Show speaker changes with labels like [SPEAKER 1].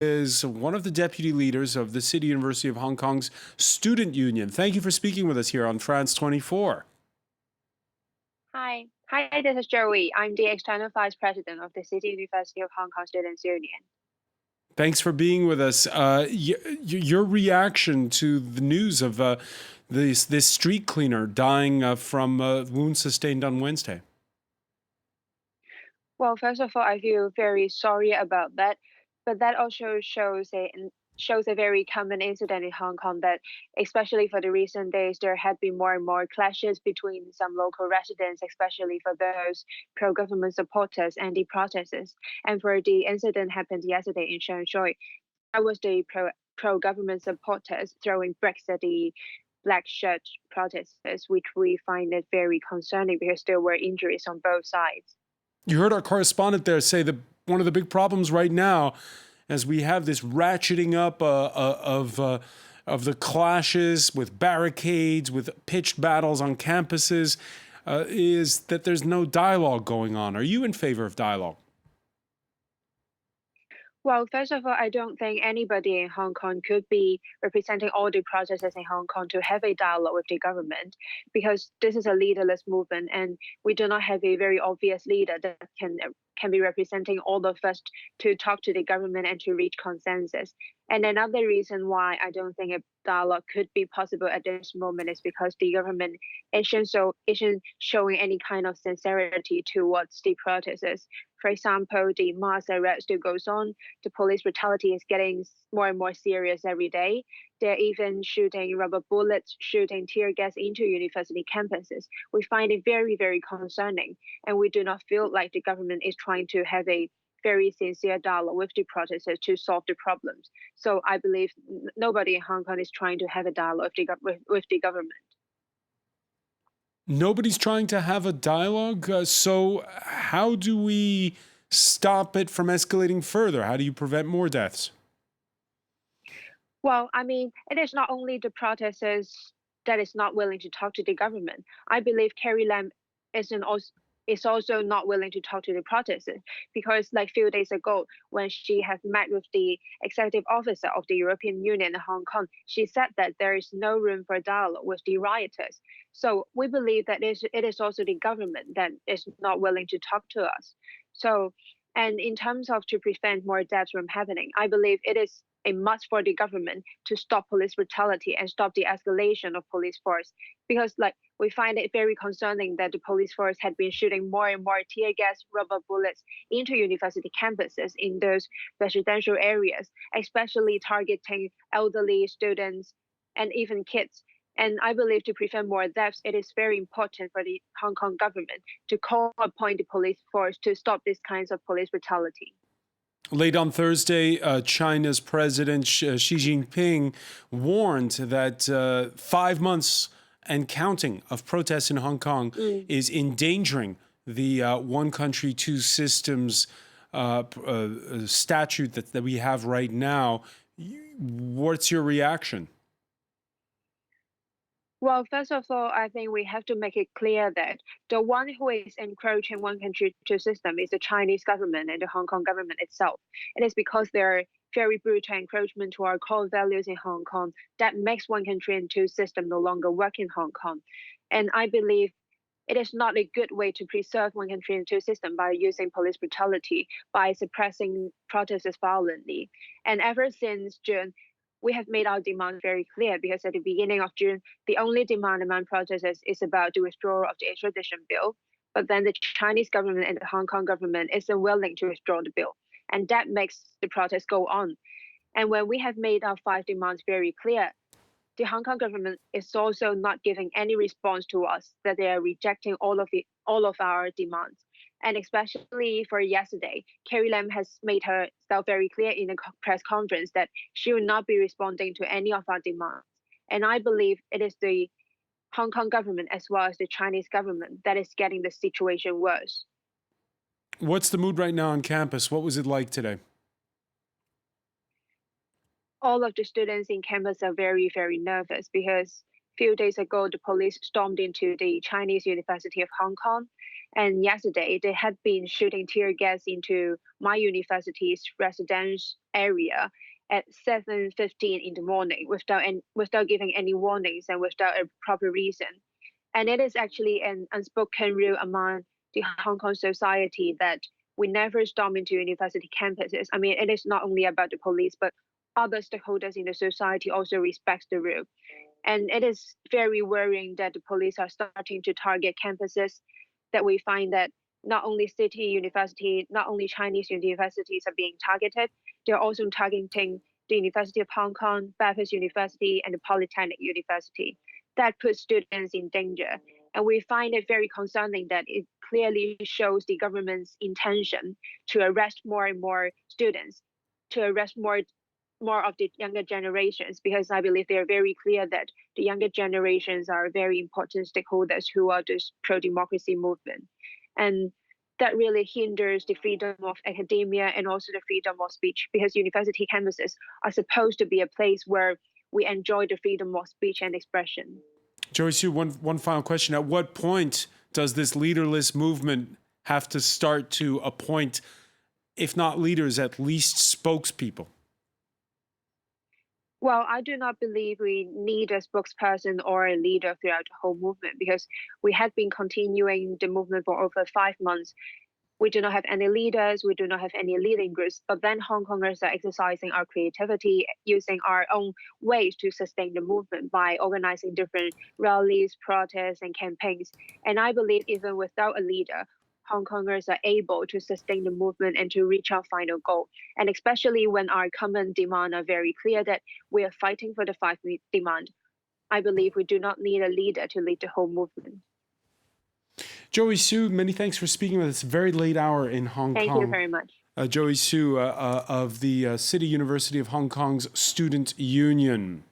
[SPEAKER 1] is one of the deputy leaders of the City University of Hong Kong's Student Union. Thank you for speaking with us here on France 24.
[SPEAKER 2] Hi. Hi, this is Joey. I'm the external vice president of the City University of Hong Kong Students Union.
[SPEAKER 1] Thanks for being with us. Your reaction to the news of this street cleaner dying from wounds sustained on Wednesday?
[SPEAKER 2] Well, first of all, I feel very sorry about that, but that also shows a very common incident in Hong Kong that, especially for the recent days, there had been more and more clashes between some local residents, especially for those pro-government supporters and the protesters. And for the incident happened yesterday in Shanghai, that was the pro-government supporters throwing bricks at the black shirt protesters, which we find it very concerning because there were injuries on both sides.
[SPEAKER 1] You heard our correspondent there say that one of the big problems right now, as we have this ratcheting up of the clashes with barricades, with pitched battles on campuses, is that there's no dialogue going on. Are you in favor of dialogue?
[SPEAKER 2] Well, first of all, I don't think anybody in Hong Kong could be representing all the protesters in Hong Kong to have a dialogue with the government because this is a leaderless movement and we do not have a very obvious leader that can be representing all of us to talk to the government and to reach consensus. And another reason why I don't think a dialogue could be possible at this moment is because the government isn't showing any kind of sincerity towards the protesters. For example, the mass arrest still goes on. The police brutality is getting more and more serious every day. They're even shooting rubber bullets, shooting tear gas into university campuses. We find it very, very concerning, and we do not feel like the government is trying to have a very sincere dialogue with the protesters to solve the problems. So I believe nobody in Hong Kong is trying to have a dialogue with the government.
[SPEAKER 1] Nobody's trying to have a dialogue. So, how do we stop it from escalating further? How do you prevent more deaths?
[SPEAKER 2] Well, I mean, it is not only the protesters that is not willing to talk to the government. I believe Carrie Lam isn't also is also not willing to talk to the protesters because like few days ago when she has met with the executive officer of the European Union in Hong Kong, she said that there is no room for dialogue with the rioters. So we believe that it is also the government that is not willing to talk to us. So and in terms of to prevent more deaths from happening, I believe it is a must for the government to stop police brutality and stop the escalation of police force. Because like we find it very concerning that the police force had been shooting more and more tear gas, rubber bullets into university campuses in those residential areas, especially targeting elderly students and even kids. And I believe to prevent more deaths, it is very important for the Hong Kong government to call upon the police force to stop these kinds of police brutality.
[SPEAKER 1] Late on Thursday, China's President Xi Jinping warned that 5 months and counting of protests in Hong Kong
[SPEAKER 2] Mm.
[SPEAKER 1] is endangering the one country, two systems statute that we have right now. What's your reaction?
[SPEAKER 2] Well, first of all, I think we have to make it clear that the one who is encroaching one country two system is the Chinese government and the Hong Kong government itself. It is because their very brutal encroachment to our core values in Hong Kong that makes one country and two system no longer work in Hong Kong. And I believe it is not a good way to preserve one country and two system by using police brutality, by suppressing protests violently. And ever since June, we have made our demands very clear because at the beginning of June, the only demand among protesters is about the withdrawal of the extradition bill. But then the Chinese government and the Hong Kong government isn't willing to withdraw the bill. And that makes the protests go on. And when we have made our five demands very clear, the Hong Kong government is also not giving any response to us, that they are rejecting all of our demands. And especially for yesterday, Carrie Lam has made herself very clear in a press conference that she will not be responding to any of our demands. And I believe it is the Hong Kong government as well as the Chinese government that is getting the situation worse.
[SPEAKER 1] What's the mood right now on campus? What was it like today?
[SPEAKER 2] All of the students in campus are very, very nervous because a few days ago, the police stormed into the Chinese University of Hong Kong. And yesterday, they had been shooting tear gas into my university's residence area at 7:15 in the morning without giving any warnings and without a proper reason. And it is actually an unspoken rule among the Hong Kong society that we never storm into university campuses. I mean, it is not only about the police, but other stakeholders in the society also respect the rule. And it is very worrying that the police are starting to target campuses, that we find that not only city university, not only Chinese universities are being targeted, they're also targeting the University of Hong Kong, Baptist University, and the Polytechnic University. That puts students in danger. And we find it very concerning that it clearly shows the government's intention to arrest more and more students, to arrest more of the younger generations, because I believe they are very clear that the younger generations are very important stakeholders who are this pro-democracy movement. And that really hinders the freedom of academia and also the freedom of speech, because university campuses are supposed to be a place where we enjoy the freedom of speech and expression.
[SPEAKER 1] Joey Su, one final question. At what point does this leaderless movement have to start to appoint, if not leaders, at least spokespeople?
[SPEAKER 2] Well, I do not believe we need a spokesperson or a leader throughout the whole movement, because we have been continuing the movement for over 5 months. We do not have any leaders, we do not have any leading groups, but then Hong Kongers are exercising our creativity, using our own ways to sustain the movement by organizing different rallies, protests, and campaigns. And I believe even without a leader, Hong Kongers are able to sustain the movement and to reach our final goal. And especially when our common demand are very clear that we are fighting for the five demand, I believe we do not need a leader to lead the whole movement.
[SPEAKER 1] Joey Su, many thanks for speaking with us. Very late hour in Hong Kong.
[SPEAKER 2] Thank you very much.
[SPEAKER 1] Joey Su of the City University of Hong Kong's Student Union.